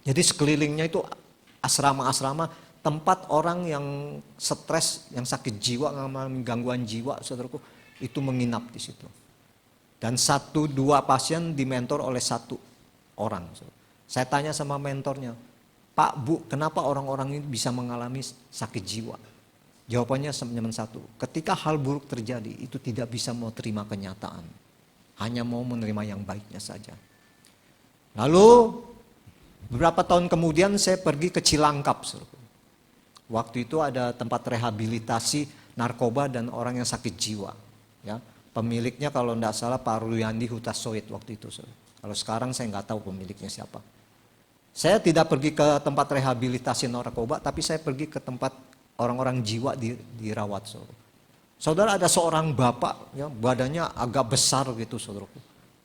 Jadi sekelilingnya itu asrama-asrama tempat orang yang stres, yang sakit jiwa, mengalami gangguan jiwa, saudaraku, itu menginap di situ. Dan 1-2 pasien dimentor oleh 1 orang. Saya tanya sama mentornya, Pak, Bu, kenapa orang-orang ini bisa mengalami sakit jiwa? Jawabannya cuma 1, ketika hal buruk terjadi itu tidak bisa mau terima kenyataan. Hanya mau menerima yang baiknya saja. Lalu beberapa tahun kemudian saya pergi ke Cilangkap. Waktu itu ada tempat rehabilitasi narkoba dan orang yang sakit jiwa. Ya, pemiliknya kalau tidak salah Pak Ruyandi Hutasoid waktu itu. Kalau sekarang saya nggak tahu pemiliknya siapa. Saya tidak pergi ke tempat rehabilitasi narkoba, tapi saya pergi ke tempat orang-orang jiwa dirawat. Saudara, ada seorang bapak, ya, badannya agak besar gitu, saudaraku.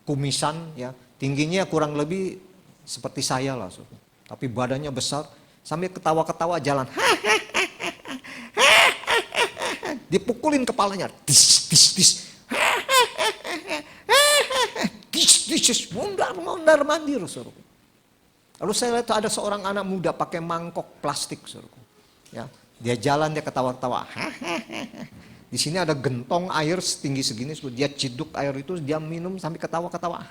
Kumisan, ya, tingginya kurang lebih seperti saya lah, saudara. Tapi badannya besar, sambil ketawa-ketawa jalan. Dipukulin kepalanya, dis, dis, dis. Dis, mondar mandir, saudaraku. Lalu saya lihat ada seorang anak muda pakai mangkok plastik, saudaraku. Ya, dia jalan, dia ketawa-ketawa. Di sini ada gentong air setinggi segini, dia ciduk air itu, dia minum sampai ketawa-ketawa.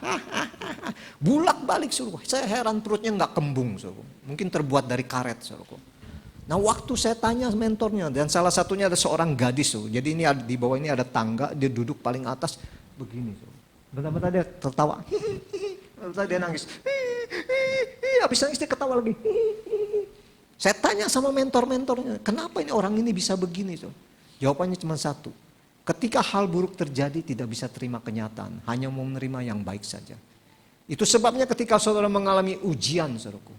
Bulak balik, suruh. Saya heran perutnya nggak kembung, suruh. Mungkin terbuat dari karet, suruh. Nah, waktu saya tanya mentornya, dan salah satunya ada seorang gadis, suruh. Jadi ini di bawah ini ada tangga, dia duduk paling atas begini, suruh. Bentar-bentar dia tertawa. Bentar dia nangis. Habis nangis dia ketawa lagi. Saya tanya sama mentor-mentornya, kenapa ini orang ini bisa begini, suruh? Jawabannya cuma 1. Ketika hal buruk terjadi tidak bisa terima kenyataan, hanya mau menerima yang baik saja. Itu sebabnya ketika saudara mengalami ujian, saudaraku,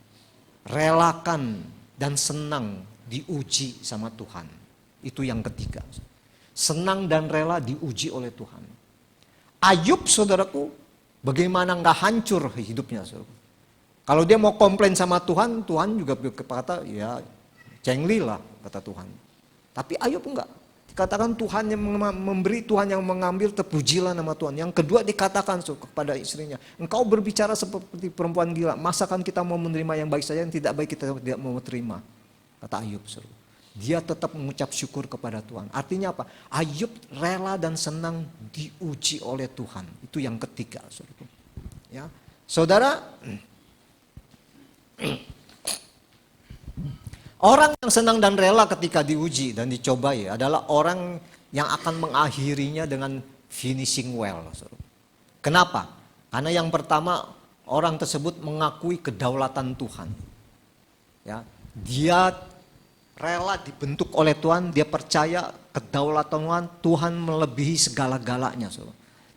relakan dan senang diuji sama Tuhan. Itu yang ketiga. Senang dan rela diuji oleh Tuhan. Ayub, saudaraku, bagaimana nggak hancur hidupnya, saudaraku. Kalau dia mau komplain sama Tuhan, Tuhan juga berkata, ya cengli lah, kata Tuhan. Tapi Ayub enggak. Dikatakan Tuhan yang memberi, Tuhan yang mengambil, terpujilah nama Tuhan. Yang kedua dikatakan kepada istrinya, engkau berbicara seperti perempuan gila, masakan kita mau menerima yang baik saja, yang tidak baik kita tidak mau terima. Kata Ayub. Dia tetap mengucap syukur kepada Tuhan. Artinya apa? Ayub rela dan senang diuji oleh Tuhan. Itu yang ketiga. Ya. Saudara, orang yang senang dan rela ketika diuji dan dicobai adalah orang yang akan mengakhirinya dengan finishing well. Kenapa? Karena yang pertama, orang tersebut mengakui kedaulatan Tuhan. Ya, dia rela dibentuk oleh Tuhan, dia percaya kedaulatan Tuhan melebihi segala-galanya.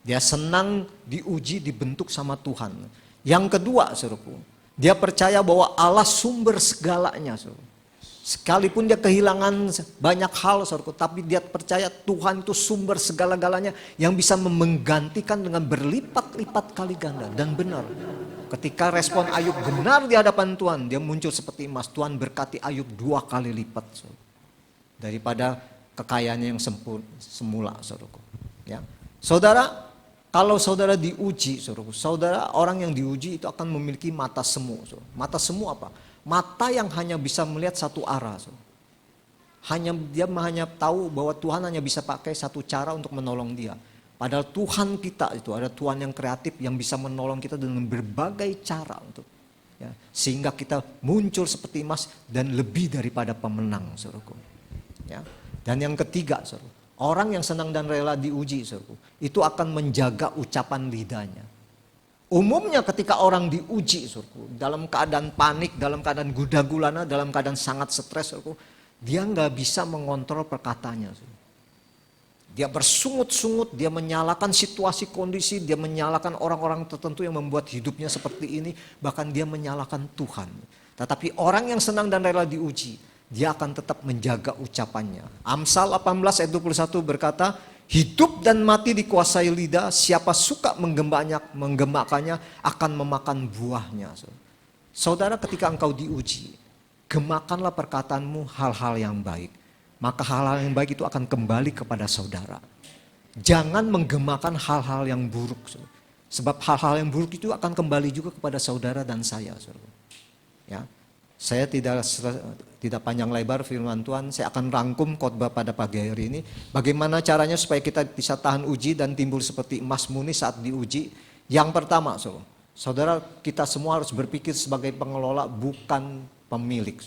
Dia senang diuji, dibentuk sama Tuhan. Yang kedua, saudaraku, dia percaya bahwa Allah sumber segalanya, saudara. Sekalipun dia kehilangan banyak hal, saudaraku, tapi dia percaya Tuhan itu sumber segala-galanya yang bisa menggantikan dengan berlipat-lipat kali ganda. Dan benar, ketika respon Ayub benar di hadapan Tuhan, dia muncul seperti emas. Tuhan berkati Ayub 2 kali lipat, saudara, daripada kekayaannya yang semula, saudaraku. Ya. Saudara, kalau saudara diuji, saudara orang yang diuji itu akan memiliki mata semu. Mata semu apa? Mata yang hanya bisa melihat satu arah. Dia hanya tahu bahwa Tuhan hanya bisa pakai satu cara untuk menolong dia. Padahal Tuhan kita itu ada Tuhan yang kreatif yang bisa menolong kita dengan berbagai cara untuk, ya, sehingga kita muncul seperti emas dan lebih daripada pemenang, saudaraku. Ya. Dan yang ketiga, saudara, orang yang senang dan rela diuji, saudaraku, itu akan menjaga ucapan lidahnya. Umumnya ketika orang diuji, saudaraku, dalam keadaan panik, dalam keadaan gundah gulana, dalam keadaan sangat stres, saudaraku, dia nggak bisa mengontrol perkataannya. Saudara. Dia bersungut-sungut, dia menyalahkan situasi kondisi, dia menyalahkan orang-orang tertentu yang membuat hidupnya seperti ini, bahkan dia menyalahkan Tuhan. Tetapi orang yang senang dan rela diuji, dia akan tetap menjaga ucapannya. Amsal 18 ayat 21 berkata, hidup dan mati dikuasai lidah, siapa suka menggemakannya akan memakan buahnya. Saudara, ketika engkau diuji, gemakanlah perkataanmu hal-hal yang baik. Maka hal-hal yang baik itu akan kembali kepada saudara. Jangan menggemakan hal-hal yang buruk. Sebab hal-hal yang buruk itu akan kembali juga kepada saudara dan saya. Ya. Saya tidak panjang lebar firman Tuhan, saya akan rangkum khotbah pada pagi hari ini. Bagaimana caranya supaya kita bisa tahan uji dan timbul seperti emas murni saat diuji. Yang pertama, saudara, kita semua harus berpikir sebagai pengelola, bukan pemilik.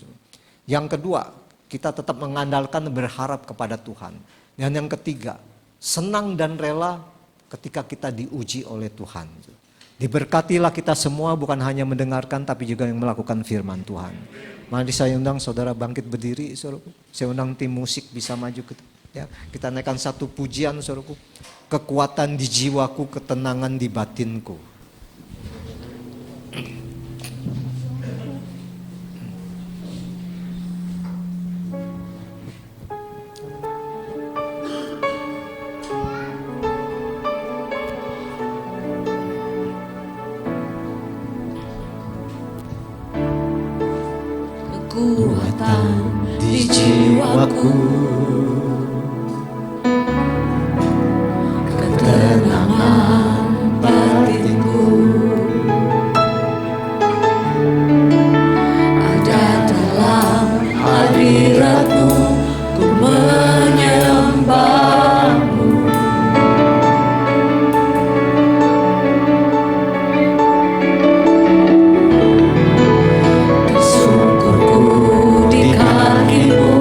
Yang kedua, kita tetap mengandalkan berharap kepada Tuhan. Dan yang ketiga, senang dan rela ketika kita diuji oleh Tuhan. Diberkatilah kita semua, bukan hanya mendengarkan tapi juga yang melakukan firman Tuhan. Mari saya undang saudara bangkit berdiri, saudaraku. Saya undang tim musik bisa maju ke, ya. Kita naikkan satu pujian, saudaraku. Kekuatan di jiwaku, ketenangan di batinku. Kekuatan Di jiwaku, ketenangan batinku ada dalam hadiratmu, ku menyembahmu. Tersungkurku di kakimu,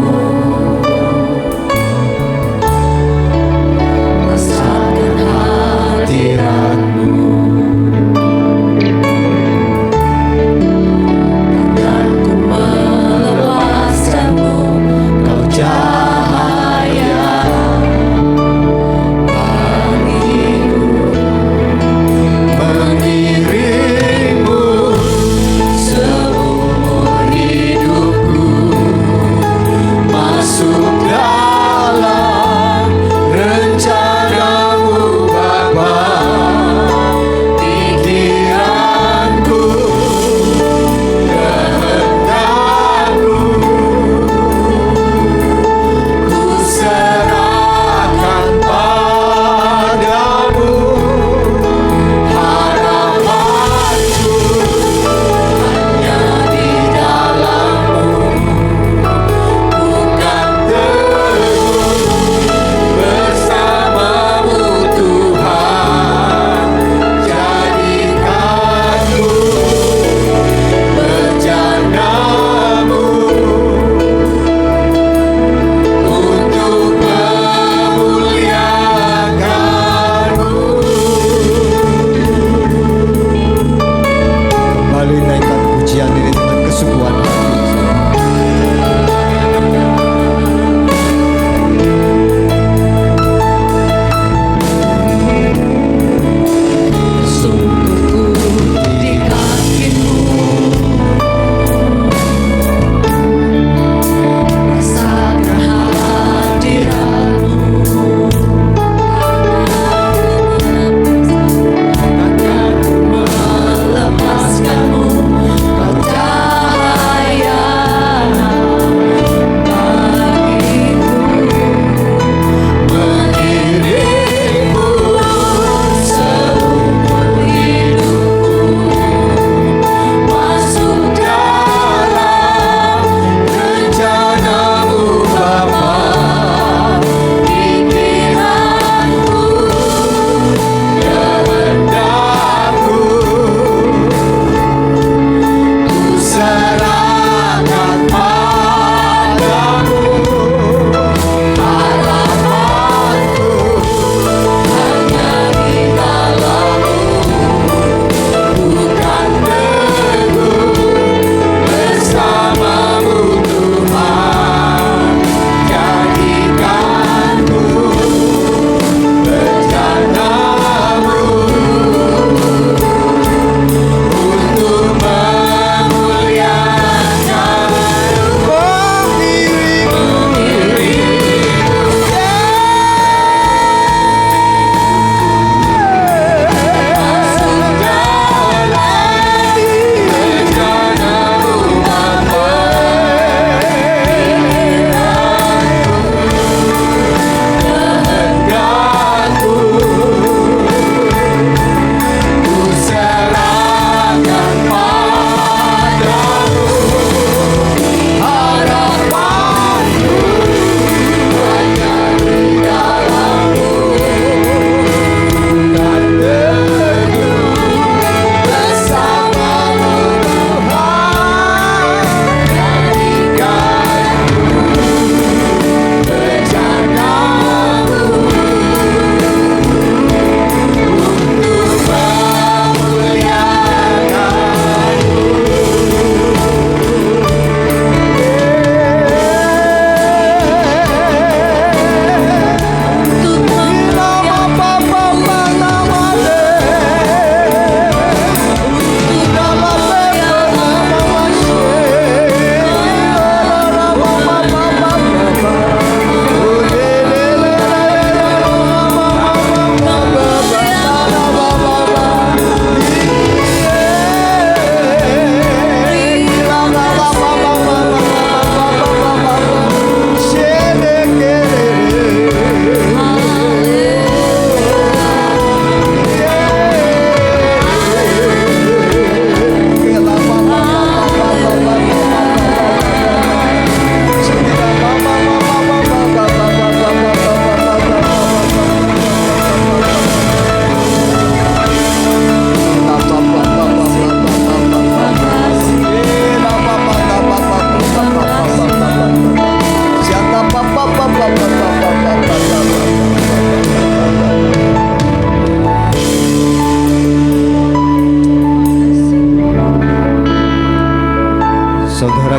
Saudara,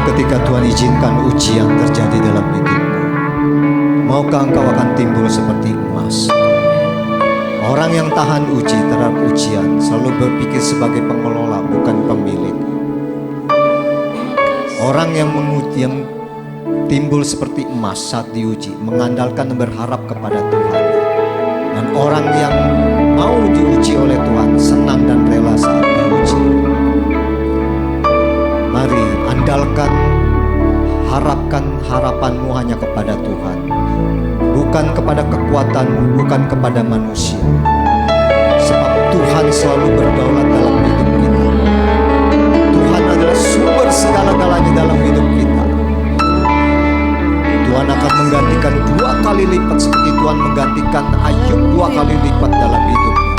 ketika Tuhan izinkan ujian terjadi dalam hidupmu, maukah engkau akan timbul seperti emas? Orang yang tahan uji terhadap ujian selalu berpikir sebagai pengelola, bukan pemilik. Orang yang timbul seperti emas saat diuji, mengandalkan dan berharap kepada Tuhan. Dan orang yang mau diuji oleh Tuhan, senang dan rela saat diuji. Mari andalkan, harapkan harapanmu hanya kepada Tuhan, bukan kepada kekuatanmu, bukan kepada manusia. Sebab Tuhan selalu berdaulat dalam hidup kita. Tuhan adalah sumber segala-galanya dalam hidup kita. Tuhan akan menggantikan 2 kali lipat seperti Tuhan menggantikan Ayub 2 kali lipat dalam hidupnya.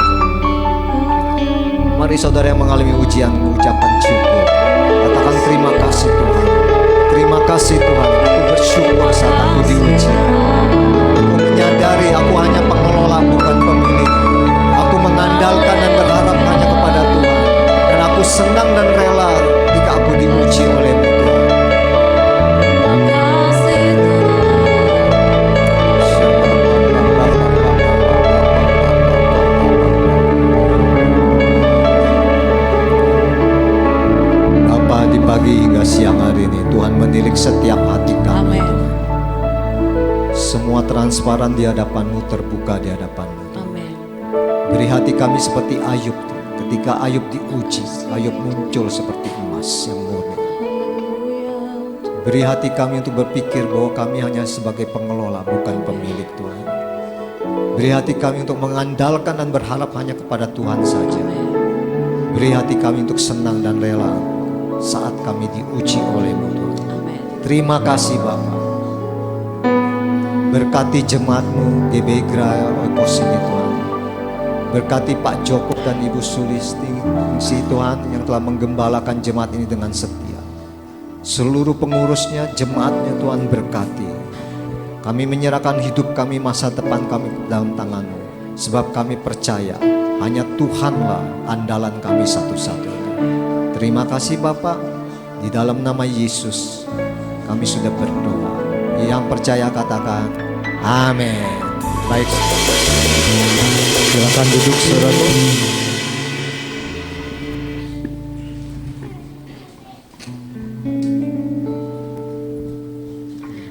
Mari saudara yang mengalami ujian, ucapan syukur. Katakan terima kasih Tuhan. Terima kasih Tuhan, aku bersyukur saat aku diuji. Aku menyadari aku hanya pengelola, bukan pemilik. Aku mengandalkan dan berharap hanya kepada Tuhan. Dan aku senang dan rela ketika aku diuji oleh-Mu Tuhan. Di pagi hingga siang hari ini Tuhan menilik setiap hati kami. Amin. Semua transparan di hadapan-Mu, terbuka di hadapan-Mu. Amin. Beri hati kami seperti Ayub. Ketika Ayub diuji, Ayub muncul seperti emas yang murni. Beri hati kami untuk berpikir bahwa kami hanya sebagai pengelola, bukan pemilik Tuhan. Beri hati kami untuk mengandalkan dan berharap hanya kepada Tuhan saja. Beri hati kami untuk senang dan rela saat kami diuji oleh-Mu Tuhan. Terima kasih Bapa. Berkati jemaat-Mu GBI Gereja Oikos ini Tuhan. Berkati Pak Joko dan Ibu Sulistingsi Tuhan yang telah menggembalakan jemaat ini dengan setia. Seluruh pengurusnya, jemaatnya Tuhan berkati. Kami menyerahkan hidup kami, masa depan kami dalam tangan-Mu. Sebab kami percaya hanya Tuhanlah andalan kami satu-satunya. Terima kasih Bapak, di dalam nama Yesus kami sudah berdoa. Yang percaya katakan amin. Baik, silakan duduk saudara.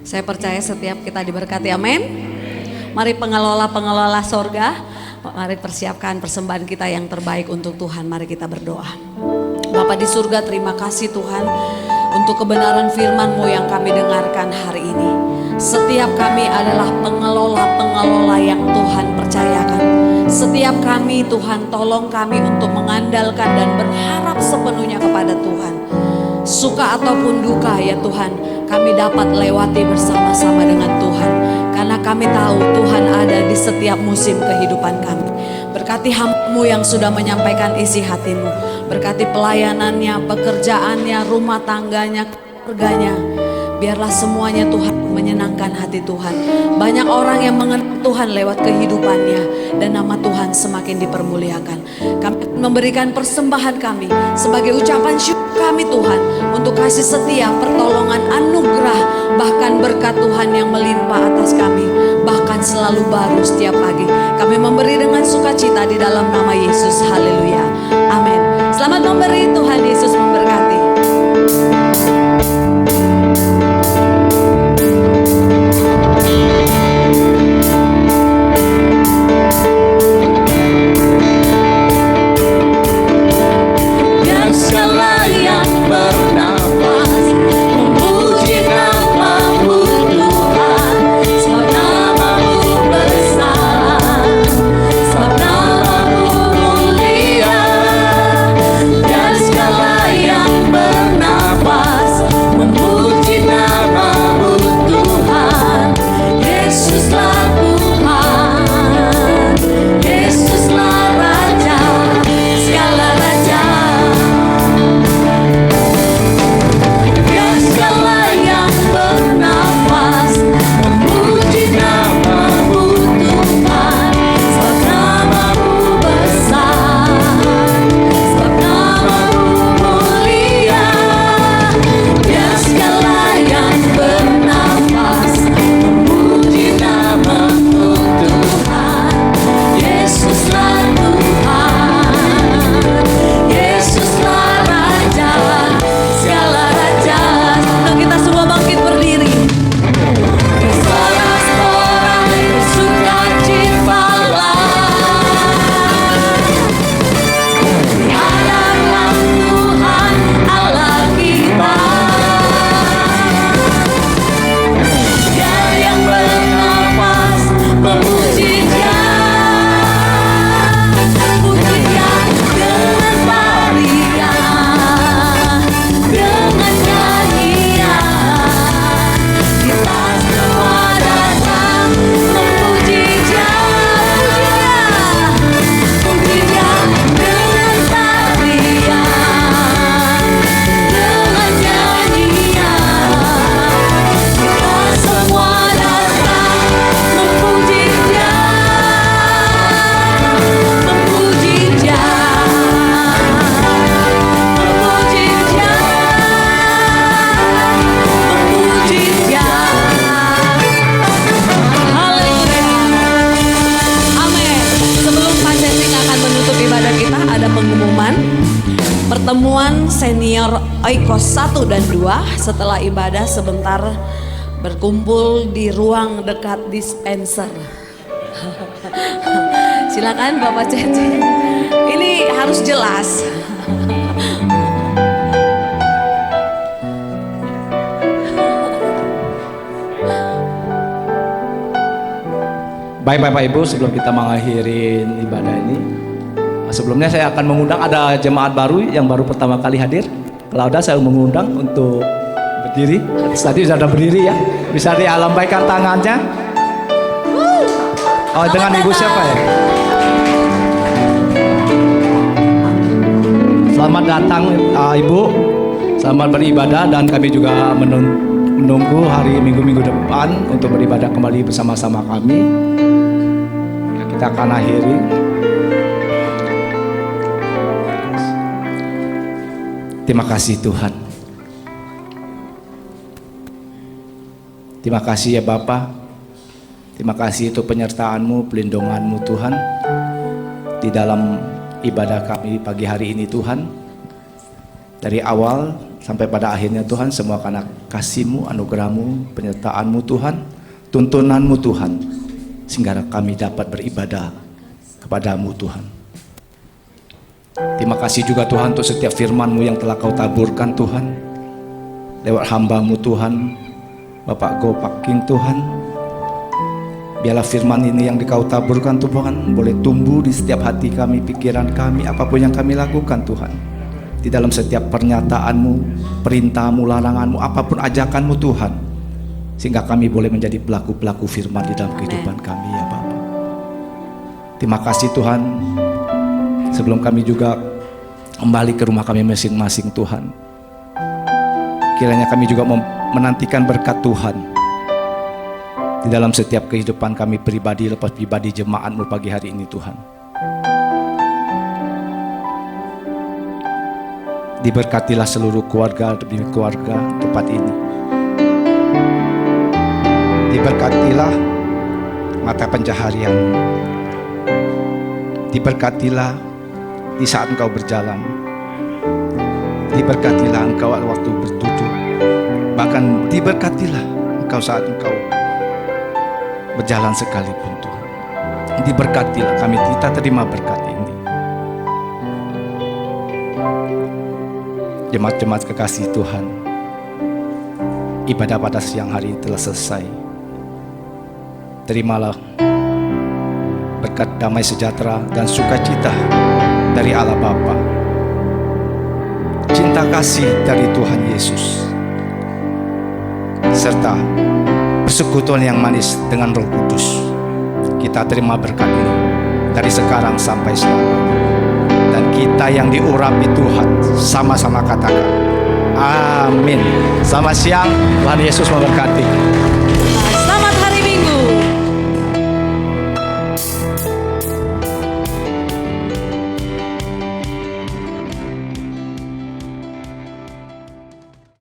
Saya percaya setiap kita diberkati, amin. Mari pengelola-pengelola sorga, mari persiapkan persembahan kita yang terbaik untuk Tuhan. Mari kita berdoa. Bapa di surga, terima kasih Tuhan untuk kebenaran firman-Mu yang kami dengarkan hari ini. Setiap kami adalah pengelola-pengelola yang Tuhan percayakan. Setiap kami Tuhan, tolong kami untuk mengandalkan dan berharap sepenuhnya kepada Tuhan. Suka ataupun duka ya Tuhan, kami dapat lewati bersama-sama dengan Tuhan. Karena kami tahu Tuhan ada di setiap musim kehidupan kami. Berkati hamba-Mu yang sudah menyampaikan isi hati-Mu. Berkati pelayanannya, pekerjaannya, rumah tangganya, keluarganya. Biarlah semuanya Tuhan menyenangkan hati Tuhan. Banyak orang yang mengenal Tuhan lewat kehidupannya. Dan nama Tuhan semakin dipermuliakan. Kami memberikan persembahan kami sebagai ucapan syukur kami Tuhan. Untuk kasih setia, pertolongan, anugerah, bahkan berkat Tuhan yang melimpah atas kami. Bahkan selalu baru setiap pagi. Kami memberi dengan sukacita di dalam nama Yesus. Haleluya. Amin. Selamat memberi, Tuhan Yesus memberkati. Biar segala yang bernafas memuji nama-Mu Tuhan. Sebab nama-Mu besar, sebab nama-Mu mulia. Biar segala senior Oikos 1 dan 2 setelah ibadah sebentar berkumpul di ruang dekat dispenser. Silakan Bapak Cece. Ini harus jelas. Baik Bapak Ibu, sebelum kita mengakhiri ibadah ini, sebelumnya saya akan mengundang, ada jemaat baru yang baru pertama kali hadir. Kalau ada, saya mengundang untuk berdiri. Tadi sudah ada berdiri ya, bisa dilambaikan tangannya. Oh, dengan Ibu siapa ya? Selamat datang Ibu, selamat beribadah, dan kami juga menunggu hari minggu-minggu depan untuk beribadah kembali bersama-sama kami. Kita akan akhiri. Terima kasih Tuhan. Terima kasih ya Bapa. Terima kasih untuk penyertaan-Mu, pelindungan-Mu Tuhan di dalam ibadah kami pagi hari ini Tuhan. Dari awal sampai pada akhirnya Tuhan, semua karena kasih-Mu, anugerah-Mu, penyertaan-Mu Tuhan, tuntunan-Mu Tuhan, sehingga kami dapat beribadah kepada-Mu Tuhan. Terima kasih juga Tuhan untuk setiap firman-Mu yang telah Kau taburkan Tuhan, lewat hamba-Mu Tuhan, Bapak Gopaking Tuhan. Biarlah firman ini yang Kau taburkan Tuhan boleh tumbuh di setiap hati kami, pikiran kami, apapun yang kami lakukan Tuhan. Di dalam setiap pernyataan-Mu, perintah-Mu, larangan-Mu, apapun ajakan-Mu Tuhan, sehingga kami boleh menjadi pelaku-pelaku firman di dalam kehidupan kami ya Bapa. Terima kasih Tuhan. Sebelum kami juga kembali ke rumah kami masing-masing Tuhan, kiranya kami juga menantikan berkat Tuhan di dalam setiap kehidupan kami pribadi, lepas pribadi, jemaat-Mu pagi hari ini Tuhan. Diberkatilah seluruh keluarga demi keluarga tempat ini. Diberkatilah mata pencaharian. Diberkatilah di saat Engkau berjalan. Diberkatilah Engkau waktu berduduk. Bahkan diberkatilah Engkau saat Engkau berjalan sekalipun Tuhan. Diberkatilah, kita terima berkat ini. Jemaat-jemaat kekasih Tuhan, ibadah pada siang hari telah selesai. Terimalah berkat damai sejahtera dan sukacita dari Allah Bapa, cinta kasih dari Tuhan Yesus, serta persekutuan yang manis dengan Roh Kudus. Kita terima berkat ini dari sekarang sampai selamanya. Dan kita yang diurapi Tuhan sama-sama katakan amin. Selamat siang, Tuhan Yesus memberkati.